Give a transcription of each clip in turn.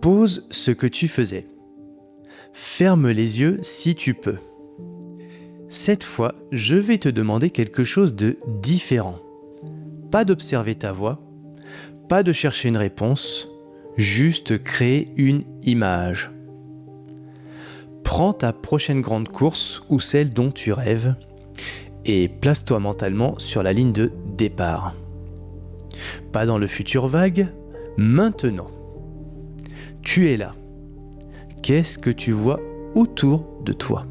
Pose ce que tu faisais. Ferme les yeux si tu peux. Cette fois, je vais te demander quelque chose de différent. Pas d'observer ta voix, pas de chercher une réponse, juste créer une image. Prends ta prochaine grande course ou celle dont tu rêves et place-toi mentalement sur la ligne de départ. Pas dans le futur vague, maintenant. Tu es là. Qu'est-ce que tu vois autour de toi ?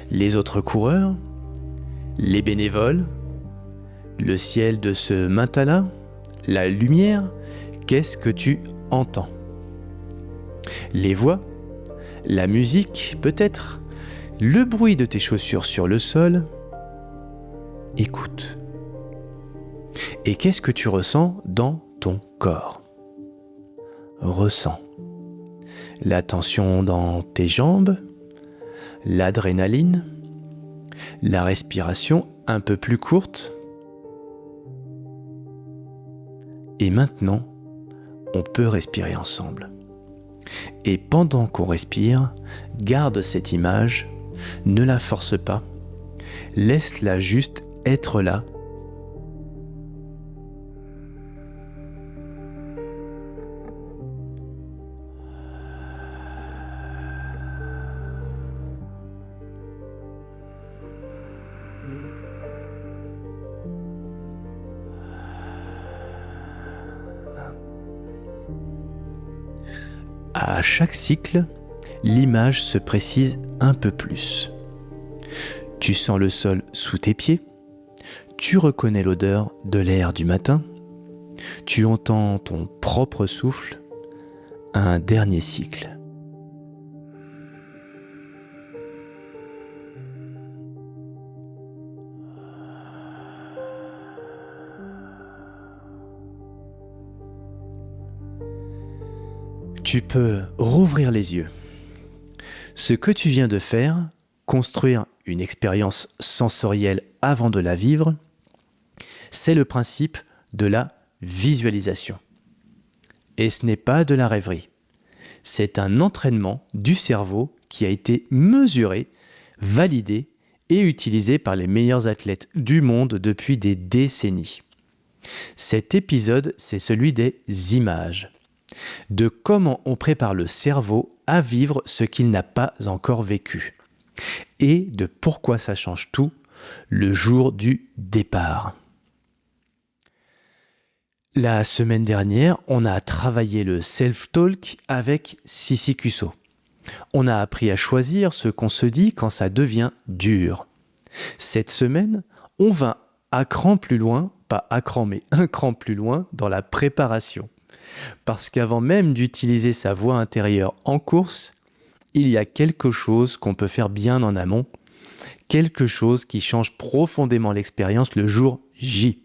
Les autres coureurs ? Les bénévoles ? Le ciel de ce matin-là ? La lumière ? Qu'est-ce que tu entends ? Les voix ? La musique, peut-être ? Le bruit de tes chaussures sur le sol ? Écoute. Et qu'est-ce que tu ressens dans ton corps ? Ressens. La tension dans tes jambes, l'adrénaline, la respiration un peu plus courte. Et maintenant, on peut respirer ensemble. Et pendant qu'on respire, garde cette image, ne la force pas, laisse-la juste être là. À chaque cycle, l'image se précise un peu plus. Tu sens le sol sous tes pieds, tu reconnais l'odeur de l'air du matin, tu entends ton propre souffle, un dernier cycle. Tu peux rouvrir les yeux. Ce que tu viens de faire, construire une expérience sensorielle avant de la vivre, c'est le principe de la visualisation. Et ce n'est pas de la rêverie. C'est un entraînement du cerveau qui a été mesuré, validé et utilisé par les meilleurs athlètes du monde depuis des décennies. Cet épisode, c'est celui des images. De comment on prépare le cerveau à vivre ce qu'il n'a pas encore vécu. Et de pourquoi ça change tout le jour du départ. La semaine dernière, on a travaillé le self-talk avec Sissi Cusso. On a appris à choisir ce qu'on se dit quand ça devient dur. Cette semaine, on va un cran plus loin, pas à cran mais un cran plus loin dans la préparation. Parce qu'avant même d'utiliser sa voix intérieure en course, il y a quelque chose qu'on peut faire bien en amont, quelque chose qui change profondément l'expérience le jour J.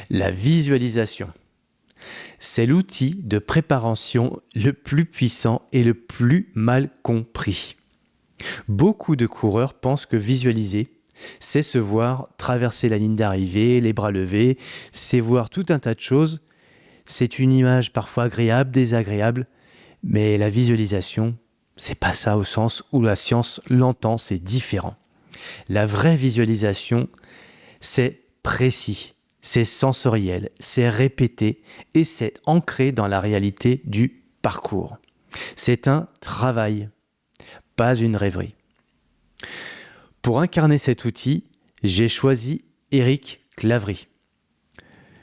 La visualisation. C'est l'outil de préparation le plus puissant et le plus mal compris. Beaucoup de coureurs pensent que visualiser, c'est se voir traverser la ligne d'arrivée, les bras levés, c'est voir tout un tas de choses. C'est une image parfois agréable, désagréable, mais la visualisation, c'est pas ça au sens où la science l'entend, c'est différent. La vraie visualisation, c'est précis, c'est sensoriel, c'est répété et c'est ancré dans la réalité du parcours. C'est un travail, pas une rêverie. Pour incarner cet outil, j'ai choisi Eric Claverie.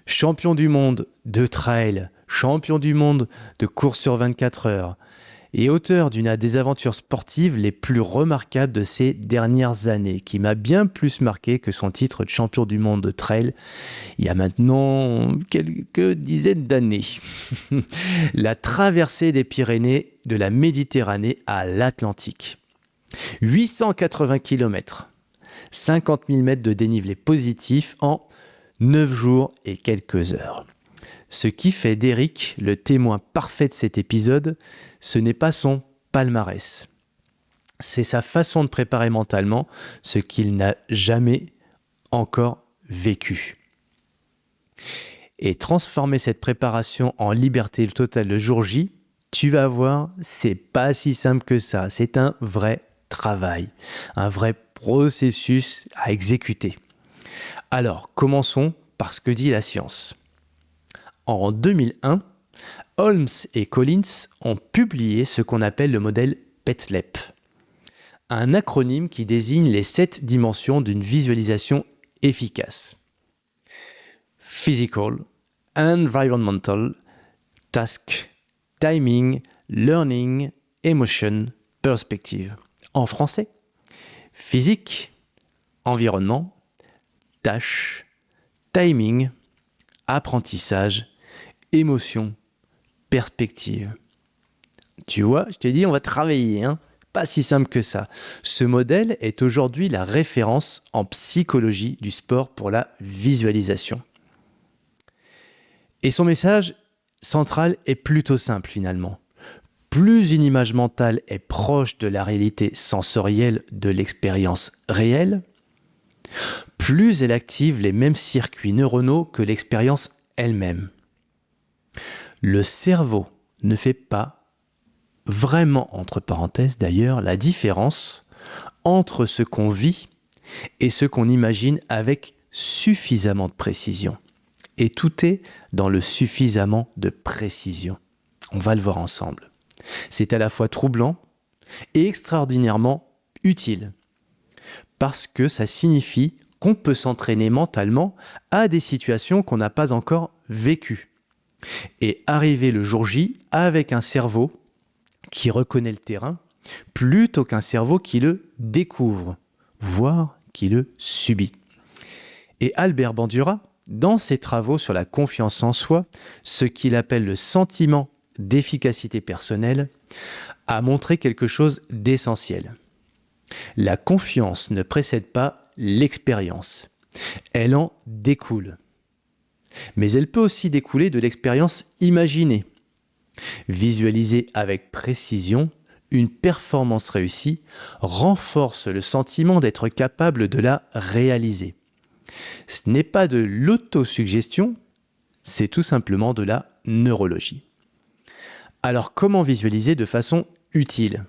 Champion du monde de trail, champion du monde de course sur 24 heures et auteur d'une des aventures sportives les plus remarquables de ces dernières années, qui m'a bien plus marqué que son titre de champion du monde de trail il y a maintenant quelques dizaines d'années. La traversée des Pyrénées de la Méditerranée à l'Atlantique. 880 km, 50 000 mètres de dénivelé positif en 9 jours et quelques heures. Ce qui fait d'Eric le témoin parfait de cet épisode, ce n'est pas son palmarès. C'est sa façon de préparer mentalement ce qu'il n'a jamais encore vécu. Et transformer cette préparation en liberté totale le jour J, Tu vas voir, c'est pas si simple que ça. C'est un vrai travail, un vrai processus à exécuter. Alors, commençons par ce que dit la science. En 2001, Holmes et Collins ont publié ce qu'on appelle le modèle PETLEP, un acronyme qui désigne les 7 dimensions d'une visualisation efficace. Physical, environmental, task, timing, learning, emotion, perspective. En français, physique, environnement, tâche, timing, apprentissage, émotion, perspective. Tu vois, je t'ai dit, on va travailler, hein. Pas si simple que ça. Ce modèle est aujourd'hui la référence en psychologie du sport pour la visualisation. Et son message central est plutôt simple finalement. Plus une image mentale est proche de la réalité sensorielle de l'expérience réelle, plus elle active les mêmes circuits neuronaux que l'expérience elle-même. Le cerveau ne fait pas vraiment, entre parenthèses d'ailleurs, la différence entre ce qu'on vit et ce qu'on imagine avec suffisamment de précision. Et tout est dans le suffisamment de précision. On va le voir ensemble. C'est à la fois troublant et extraordinairement utile, parce que ça signifie qu'on peut s'entraîner mentalement à des situations qu'on n'a pas encore vécues, et arriver le jour J avec un cerveau qui reconnaît le terrain, plutôt qu'un cerveau qui le découvre, voire qui le subit. Et Albert Bandura, dans ses travaux sur la confiance en soi, ce qu'il appelle le sentiment d'efficacité personnelle, a montré quelque chose d'essentiel. La confiance ne précède pas l'expérience, elle en découle. Mais elle peut aussi découler de l'expérience imaginée. Visualiser avec précision une performance réussie renforce le sentiment d'être capable de la réaliser. Ce n'est pas de l'autosuggestion, c'est tout simplement de la neurologie. Alors comment visualiser de façon utile ?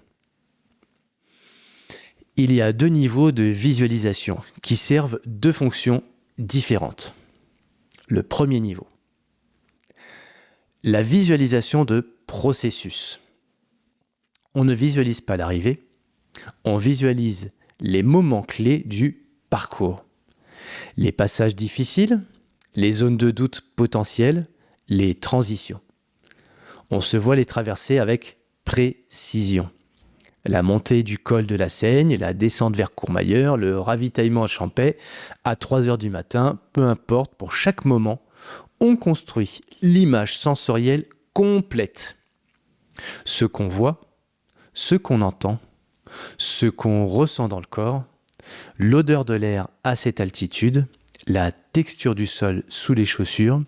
Il y a 2 niveaux de visualisation qui servent 2 fonctions différentes. Le premier niveau, la visualisation de processus. On ne visualise pas l'arrivée, on visualise les moments clés du parcours. Les passages difficiles, les zones de doute potentielles, les transitions. On se voit les traverser avec précision. La montée du col de la Seigne, la descente vers Courmayeur, le ravitaillement à Champais, à 3h du matin, peu importe, pour chaque moment, on construit l'image sensorielle complète. Ce qu'on voit, ce qu'on entend, ce qu'on ressent dans le corps, l'odeur de l'air à cette altitude, la texture du sol sous les chaussures,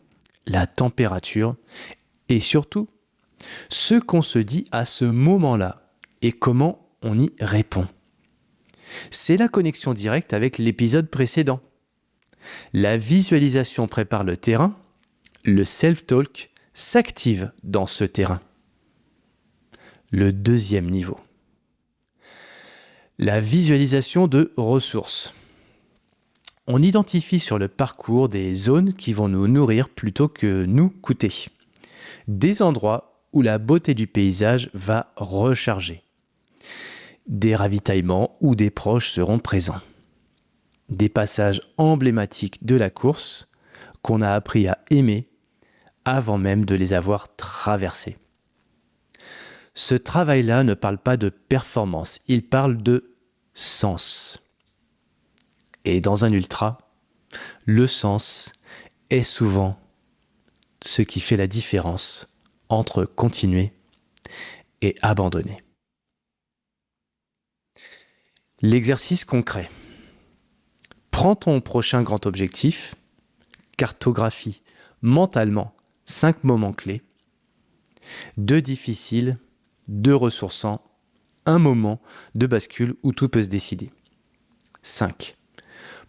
la température et surtout, ce qu'on se dit à ce moment-là et comment on y répond. C'est la connexion directe avec l'épisode précédent. La visualisation prépare le terrain, le self-talk s'active dans ce terrain. Le deuxième niveau. La visualisation de ressources. On identifie sur le parcours des zones qui vont nous nourrir plutôt que nous coûter. Des endroits où la beauté du paysage va recharger. Des ravitaillements où des proches seront présents. Des passages emblématiques de la course qu'on a appris à aimer avant même de les avoir traversés. Ce travail-là ne parle pas de performance, il parle de sens. Et dans un ultra, le sens est souvent ce qui fait la différence entre continuer et abandonner. L'exercice concret. Prends ton prochain grand objectif, cartographie mentalement 5 moments clés, 2 difficiles, 2 ressourçants, un moment de bascule où tout peut se décider. 5.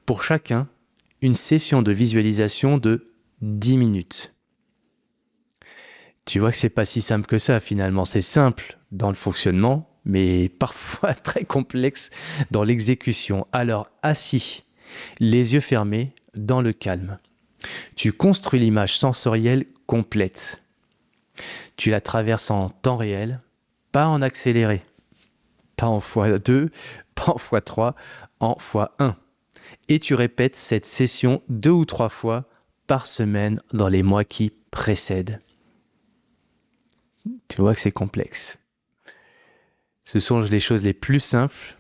Pour chacun, une session de visualisation de 10 minutes. Tu vois que c'est pas si simple que ça finalement. C'est simple dans le fonctionnement, mais parfois très complexe dans l'exécution. Alors, assis, les yeux fermés, dans le calme, tu construis l'image sensorielle complète. Tu la traverses en temps réel, pas en accéléré, pas en x2, pas en x3, en x1. Et tu répètes cette session 2 ou 3 fois par semaine dans les mois qui précèdent. Tu vois que c'est complexe. Ce sont les choses les plus simples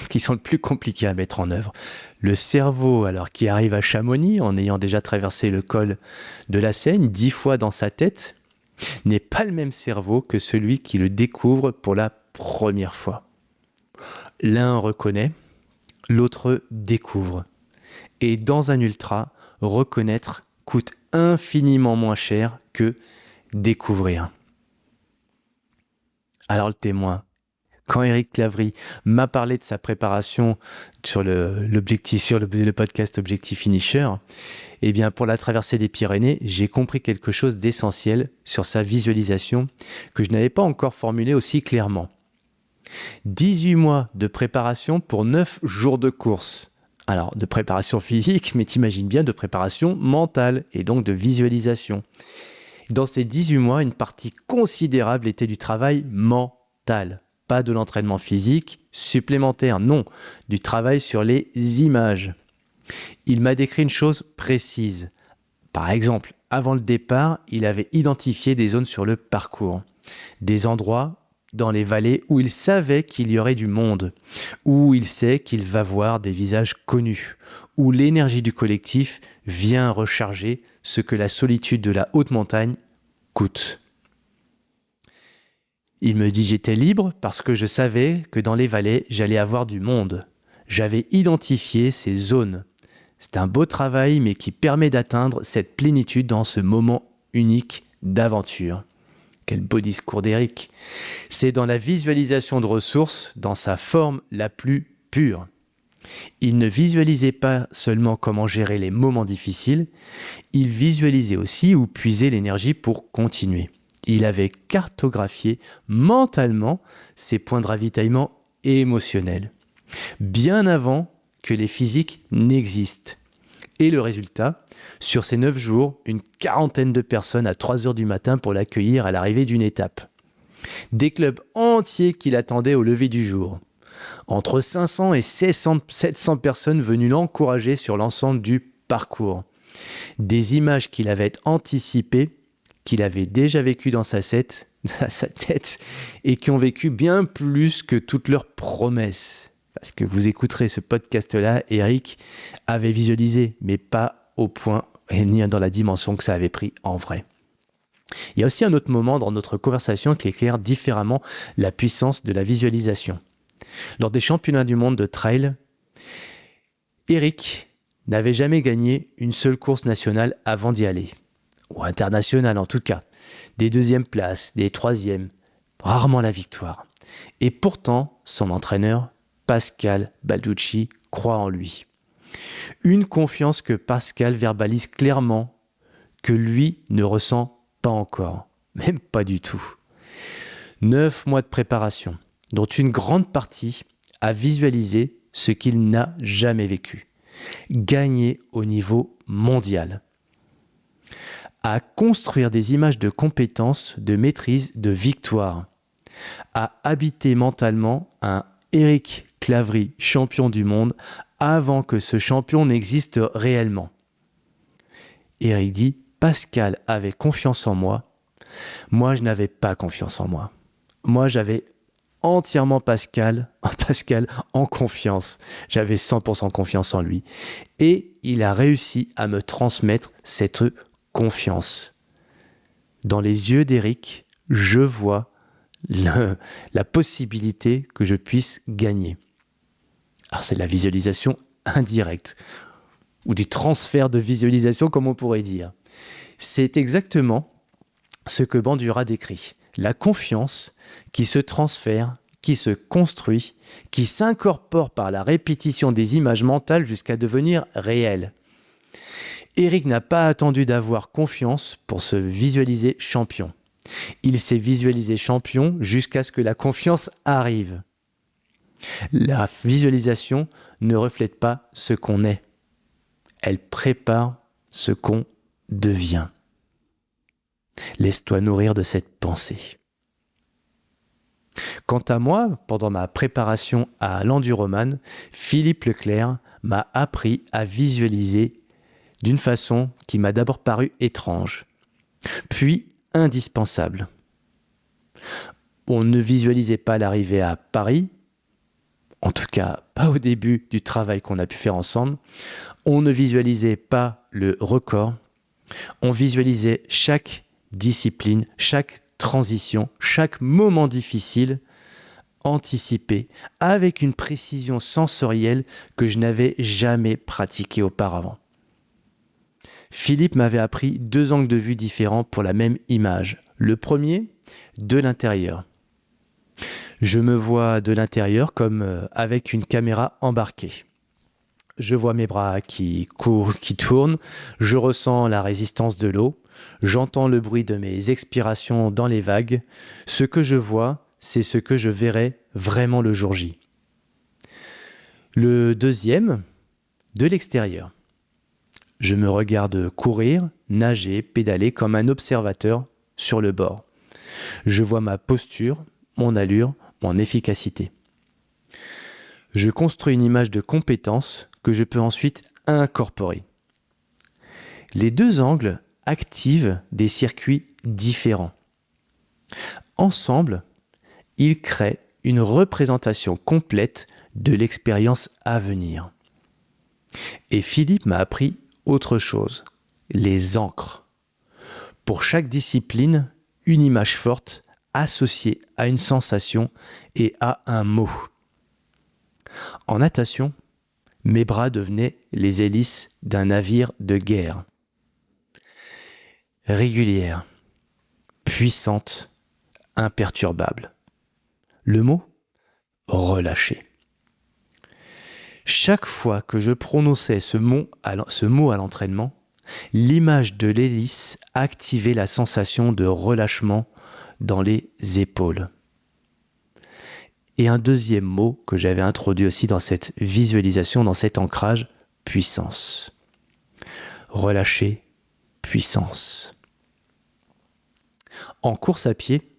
qui sont le plus compliquées à mettre en œuvre. Le cerveau, alors qui arrive à Chamonix en ayant déjà traversé le col de la Seigne 10 fois dans sa tête, n'est pas le même cerveau que celui qui le découvre pour la première fois. L'un reconnaît, l'autre découvre. Et dans un ultra, reconnaître coûte infiniment moins cher que découvrir. Alors le témoin, quand Éric Clavry m'a parlé de sa préparation sur le podcast Objectif Finisher, eh bien pour la traversée des Pyrénées, j'ai compris quelque chose d'essentiel sur sa visualisation que je n'avais pas encore formulé aussi clairement. 18 mois de préparation pour 9 jours de course. Alors, de préparation physique, mais t'imagines bien de préparation mentale et donc de visualisation. Dans ces 18 mois, une partie considérable était du travail mental. Pas de l'entraînement physique supplémentaire, non, du travail sur les images. Il m'a décrit une chose précise. Par exemple, avant le départ, il avait identifié des zones sur le parcours, des endroits dans les vallées où il savait qu'il y aurait du monde, où il sait qu'il va voir des visages connus, où l'énergie du collectif vient recharger ce que la solitude de la haute montagne coûte. Il me dit j'étais libre parce que je savais que dans les vallées, j'allais avoir du monde. J'avais identifié ces zones. C'est un beau travail, mais qui permet d'atteindre cette plénitude dans ce moment unique d'aventure. Quel beau discours d'Éric. C'est dans la visualisation de ressources, dans sa forme la plus pure. Il ne visualisait pas seulement comment gérer les moments difficiles, il visualisait aussi où puiser l'énergie pour continuer. Il avait cartographié mentalement ses points de ravitaillement émotionnels, bien avant que les physiques n'existent. Et le résultat, sur ces 9 jours, une quarantaine de personnes à 3h du matin pour l'accueillir à l'arrivée d'une étape. Des clubs entiers qui l'attendaient au lever du jour. Entre 500 et 700 personnes venues l'encourager sur l'ensemble du parcours. Des images qu'il avait anticipées, qu'il avait déjà vécues dans sa tête, et qui ont vécu bien plus que toutes leurs promesses. Parce que vous écouterez ce podcast-là, Éric avait visualisé, mais pas au point et ni dans la dimension que ça avait pris en vrai. Il y a aussi un autre moment dans notre conversation qui éclaire différemment la puissance de la visualisation. Lors des championnats du monde de trail, Éric n'avait jamais gagné une seule course nationale avant d'y aller, ou internationale en tout cas, des 2e places, des 3e, rarement la victoire. Et pourtant, son entraîneur, Pascal Balducci, croit en lui. Une confiance que Pascal verbalise clairement, que lui ne ressent pas encore, même pas du tout. 9 mois de préparation, dont une grande partie a visualisé ce qu'il n'a jamais vécu. Gagner au niveau mondial. À construire des images de compétences, de maîtrise, de victoire. À habiter mentalement un Éric Clavry, champion du monde, avant que ce champion n'existe réellement. Éric dit, Pascal avait confiance en moi. Moi, je n'avais pas confiance en moi. Moi, j'avais entièrement Pascal en confiance. J'avais 100% confiance en lui. Et il a réussi à me transmettre cette confiance. Dans les yeux d'Éric, je vois la possibilité que je puisse gagner. Alors c'est de la visualisation indirecte, ou du transfert de visualisation comme on pourrait dire. C'est exactement ce que Bandura décrit. La confiance qui se transfère, qui se construit, qui s'incorpore par la répétition des images mentales jusqu'à devenir réelle. Éric n'a pas attendu d'avoir confiance pour se visualiser champion. Il s'est visualisé champion jusqu'à ce que la confiance arrive. La visualisation ne reflète pas ce qu'on est. Elle prépare ce qu'on devient. Laisse-toi nourrir de cette pensée. Quant à moi, pendant ma préparation à l'Enduroman, Philippe Leclerc m'a appris à visualiser d'une façon qui m'a d'abord paru étrange, puis indispensable. On ne visualisait pas l'arrivée à Paris, en tout cas pas au début du travail qu'on a pu faire ensemble. On ne visualisait pas le record, on visualisait chaque discipline, chaque transition, chaque moment difficile anticipé avec une précision sensorielle que je n'avais jamais pratiquée auparavant. Philippe m'avait appris 2 angles de vue différents pour la même image. Le premier, de l'intérieur. Je me vois de l'intérieur comme avec une caméra embarquée. Je vois mes bras qui courent, qui tournent, je ressens la résistance de l'eau, j'entends le bruit de mes expirations dans les vagues. Ce que je vois, c'est ce que je verrai vraiment le jour J. Le deuxième, de l'extérieur. Je me regarde courir, nager, pédaler comme un observateur sur le bord. Je vois ma posture, mon allure, mon efficacité. Je construis une image de compétence que je peux ensuite incorporer. Les 2 angles activent des circuits différents. Ensemble, ils créent une représentation complète de l'expérience à venir. Et Philippe m'a appris autre chose, les ancres. Pour chaque discipline, une image forte associée à une sensation et à un mot. En natation, mes bras devenaient les hélices d'un navire de guerre. Régulière, puissante, imperturbable. Le mot ? Relâcher. Chaque fois que je prononçais ce mot à l'entraînement, l'image de l'hélice activait la sensation de relâchement dans les épaules. Et un deuxième mot que j'avais introduit aussi dans cette visualisation, dans cet ancrage, puissance. Relâcher, puissance. En course à pied,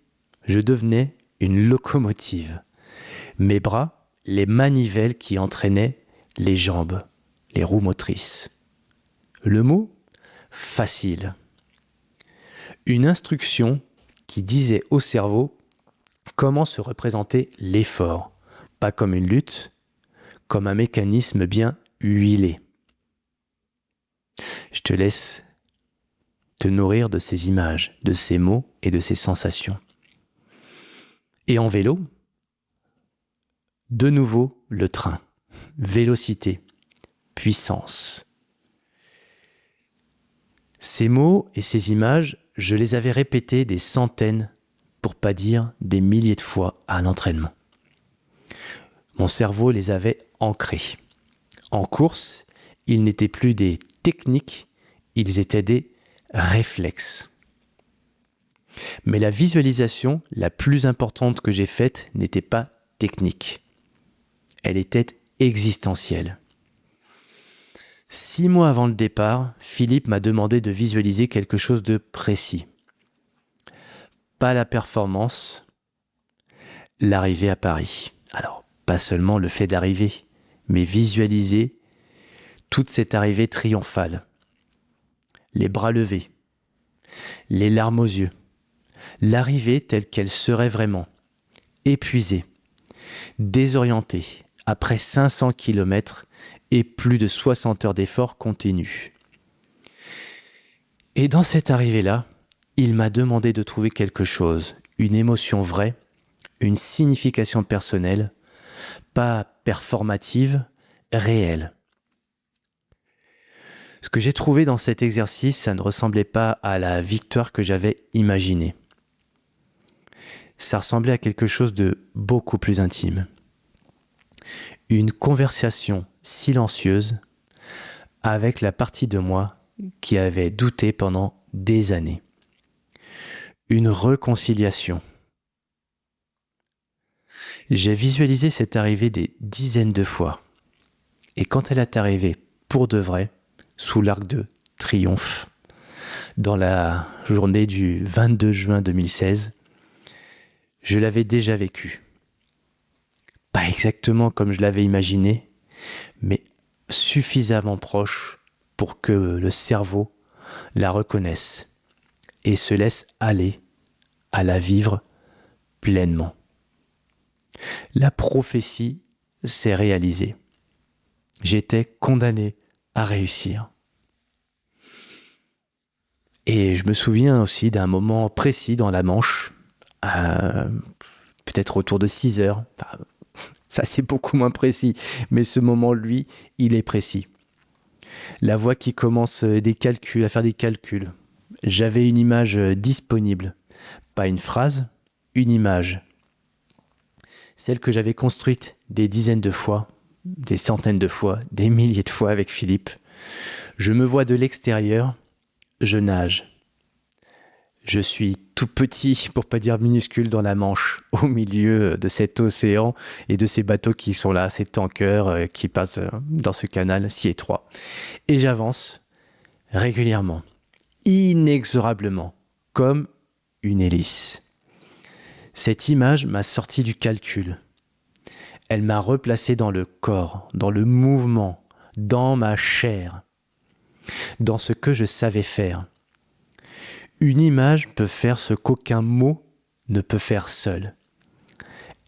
je devenais une locomotive. Mes bras, les manivelles qui entraînaient les jambes, les roues motrices. Le mot ? Facile. Une instruction qui disait au cerveau comment se représenter l'effort, pas comme une lutte, comme un mécanisme bien huilé. Je te laisse te nourrir de ces images, de ces mots et de ces sensations. Et en vélo, de nouveau le train, vélocité, puissance. Ces mots et ces images, je les avais répétés des centaines, pour pas dire des milliers de fois à l'entraînement. Mon cerveau les avait ancrés. En course, ils n'étaient plus des techniques, ils étaient des réflexes. Mais la visualisation la plus importante que j'ai faite n'était pas technique. Elle était existentielle. 6 mois avant le départ, Philippe m'a demandé de visualiser quelque chose de précis. Pas la performance, l'arrivée à Paris. Alors, pas seulement le fait d'arriver, mais visualiser toute cette arrivée triomphale. Les bras levés, les larmes aux yeux, l'arrivée telle qu'elle serait vraiment, épuisée, désorientée, après 500 km et plus de 60 heures d'efforts continus. Et dans cette arrivée-là, il m'a demandé de trouver quelque chose, une émotion vraie, une signification personnelle, pas performative, réelle. Ce que j'ai trouvé dans cet exercice, ça ne ressemblait pas à la victoire que j'avais imaginée. Ça ressemblait à quelque chose de beaucoup plus intime. Une conversation silencieuse avec la partie de moi qui avait douté pendant des années. une réconciliation. J'ai visualisé cette arrivée des dizaines de fois. Et quand elle est arrivée pour de vrai, sous l'Arc de Triomphe, dans la journée du 22 juin 2016, je l'avais déjà vécue. Pas exactement comme je l'avais imaginé, mais suffisamment proche pour que le cerveau la reconnaisse et se laisse aller à la vivre pleinement. La prophétie s'est réalisée. J'étais condamné à réussir. Et je me souviens aussi d'un moment précis dans la Manche, peut-être autour de 6 heures. Enfin, ça, c'est beaucoup moins précis, mais ce moment, lui, il est précis. La voix qui commence à faire des calculs. J'avais une image disponible. Pas une phrase, une image. Celle que j'avais construite des dizaines de fois, des centaines de fois, des milliers de fois avec Philippe. Je me vois de l'extérieur, je nage. Je suis tout petit, pour pas dire minuscule, dans la Manche, au milieu de cet océan et de ces bateaux qui sont là, ces tankers qui passent dans ce canal si étroit. Et j'avance régulièrement, inexorablement, comme une hélice. Cette image m'a sorti du calcul. Elle m'a replacé dans le corps, dans le mouvement, dans ma chair, dans ce que je savais faire. Une image peut faire ce qu'aucun mot ne peut faire seul.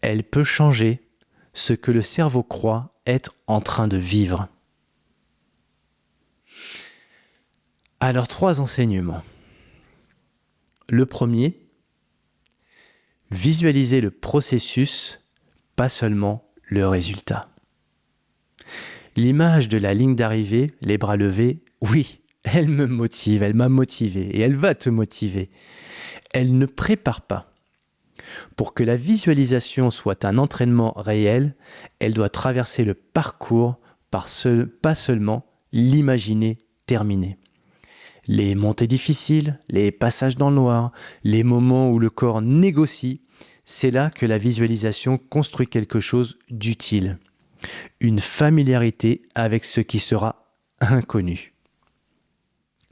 Elle peut changer ce que le cerveau croit être en train de vivre. Alors, 3 enseignements. Le premier, visualiser le processus, pas seulement le résultat. L'image de la ligne d'arrivée, les bras levés, oui, elle me motive, elle m'a motivé et elle va te motiver. Elle ne prépare pas. Pour que la visualisation soit un entraînement réel, elle doit traverser le parcours pas seulement l'imaginer terminé. Les montées difficiles, les passages dans le noir, les moments où le corps négocie, c'est là que la visualisation construit quelque chose d'utile. Une familiarité avec ce qui sera inconnu.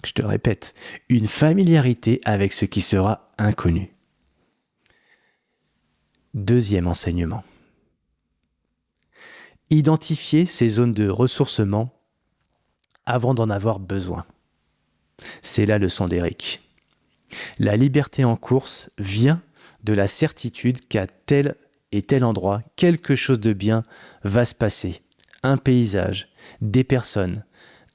Je te le répète, une familiarité avec ce qui sera inconnu. Deuxième enseignement. Identifier ces zones de ressourcement avant d'en avoir besoin. C'est la leçon d'Eric. La liberté en course vient de la certitude qu'à tel et tel endroit, quelque chose de bien va se passer. Un paysage, des personnes,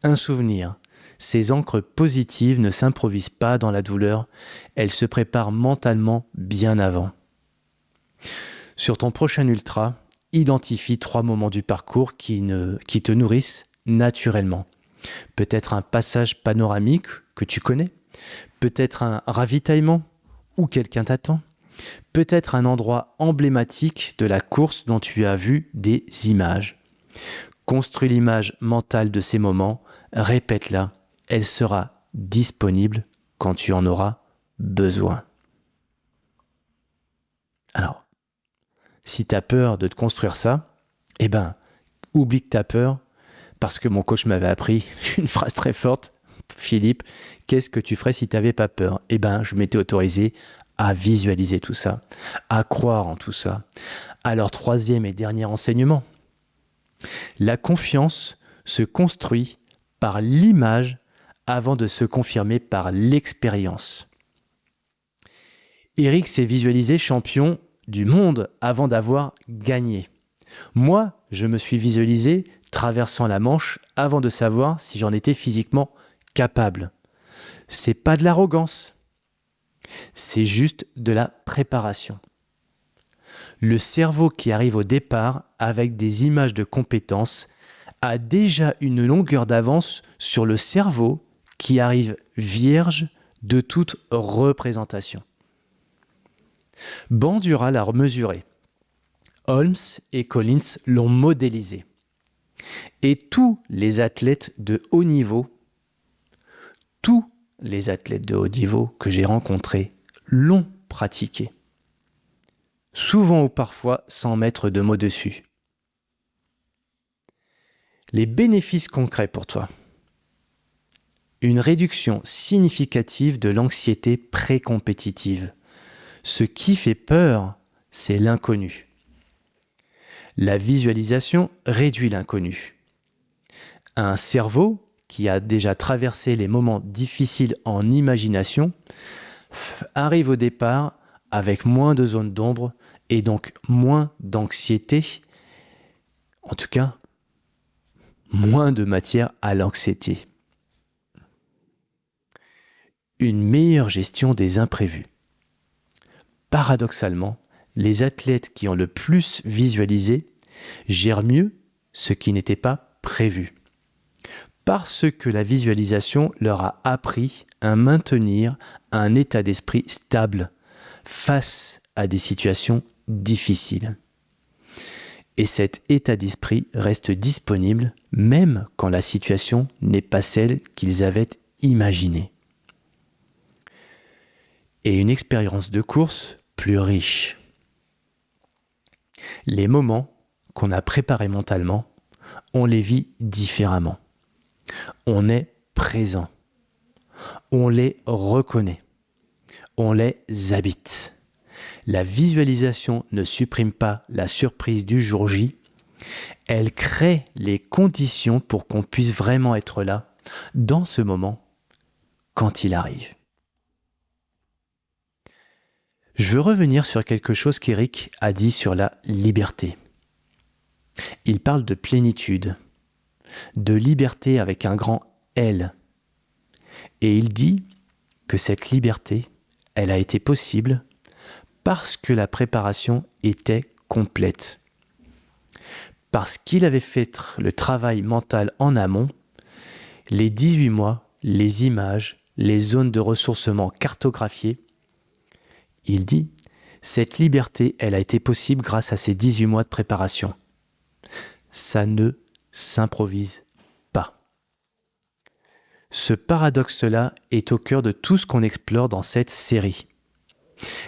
un souvenir. Ces ancres positives ne s'improvisent pas dans la douleur, elles se préparent mentalement bien avant. Sur ton prochain ultra, identifie 3 moments du parcours qui te nourrissent naturellement. Peut-être un passage panoramique que tu connais, peut-être un ravitaillement où quelqu'un t'attend, peut-être un endroit emblématique de la course dont tu as vu des images. Construis l'image mentale de ces moments, répète-la, elle sera disponible quand tu en auras besoin. Alors, si tu as peur de te construire ça, oublie que tu as peur, parce que mon coach m'avait appris une phrase très forte. Philippe, qu'est-ce que tu ferais si tu n'avais pas peur ? Je m'étais autorisé à visualiser tout ça, à croire en tout ça. Alors, 3e et dernier enseignement. La confiance se construit par l'image avant de se confirmer par l'expérience. Eric s'est visualisé champion du monde avant d'avoir gagné. Moi, je me suis visualisé traversant la Manche avant de savoir si j'en étais physiquement capable. C'est pas de l'arrogance, c'est juste de la préparation. Le cerveau qui arrive au départ avec des images de compétences a déjà une longueur d'avance sur le cerveau qui arrive vierge de toute représentation. Bandura l'a mesuré. Holmes et Collins l'ont modélisé. Et tous les athlètes de haut niveau que j'ai rencontrés l'ont pratiqué, souvent ou parfois sans mettre de mots dessus. Les bénéfices concrets pour toi. Une réduction significative de l'anxiété pré-compétitive. Ce qui fait peur, c'est l'inconnu. La visualisation réduit l'inconnu. Un cerveau qui a déjà traversé les moments difficiles en imagination arrive au départ avec moins de zones d'ombre et donc moins d'anxiété, en tout cas moins de matière à l'anxiété. Une meilleure gestion des imprévus. Paradoxalement, les athlètes qui ont le plus visualisé gèrent mieux ce qui n'était pas prévu. Parce que la visualisation leur a appris à maintenir un état d'esprit stable face à des situations difficiles. Et cet état d'esprit reste disponible même quand la situation n'est pas celle qu'ils avaient imaginée. Et une expérience de course plus riche. Les moments qu'on a préparés mentalement, on les vit différemment. On est présent. On les reconnaît. On les habite. La visualisation ne supprime pas la surprise du jour J. Elle crée les conditions pour qu'on puisse vraiment être là, dans ce moment, quand il arrive. Je veux revenir sur quelque chose qu'Éric a dit sur la liberté. Il parle de plénitude, de liberté avec un grand L. Et il dit que cette liberté, elle a été possible parce que la préparation était complète. Parce qu'il avait fait le travail mental en amont, les 18 mois, les images, les zones de ressourcement cartographiées. Il dit, cette liberté, elle a été possible grâce à ces 18 mois de préparation. Ça ne s'improvise pas. Ce paradoxe-là est au cœur de tout ce qu'on explore dans cette série.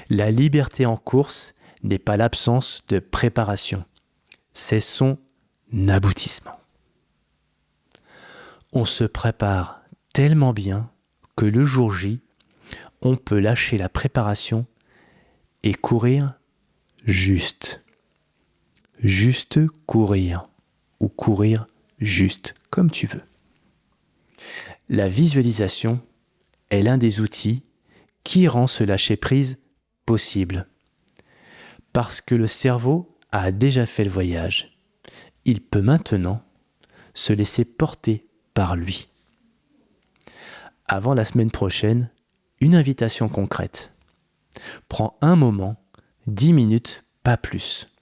La liberté en course n'est pas l'absence de préparation, c'est son aboutissement. On se prépare tellement bien que le jour J, on peut lâcher la préparation et courir juste. Juste courir ou courir juste, comme tu veux. La visualisation est l'un des outils qui rend ce lâcher-prise possible. Parce que le cerveau a déjà fait le voyage. Il peut maintenant se laisser porter par lui. Avant la semaine prochaine, une invitation concrète. Prends un moment, 10 minutes, pas plus.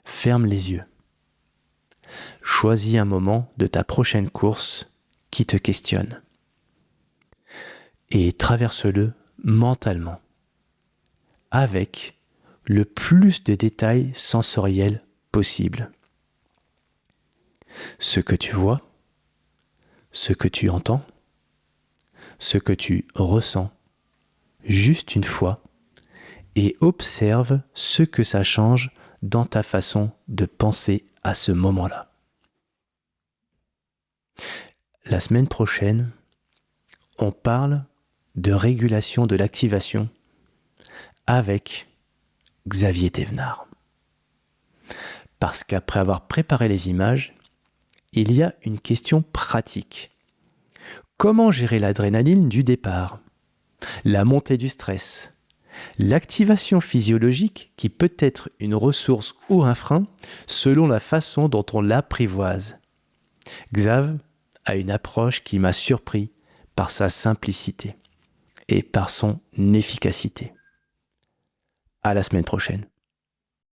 Ferme les yeux. Choisis un moment de ta prochaine course qui te questionne. Et traverse-le mentalement, avec le plus de détails sensoriels possible. Ce que tu vois, ce que tu entends, ce que tu ressens, juste une fois, et observe ce que ça change dans ta façon de penser à ce moment-là. La semaine prochaine, on parle de régulation de l'activation avec Xavier Thévenard. Parce qu'après avoir préparé les images, il y a une question pratique. Comment gérer l'adrénaline du départ, la montée du stress, l'activation physiologique qui peut être une ressource ou un frein selon la façon dont on l'apprivoise. Xav a une approche qui m'a surpris par sa simplicité et par son efficacité. À la semaine prochaine.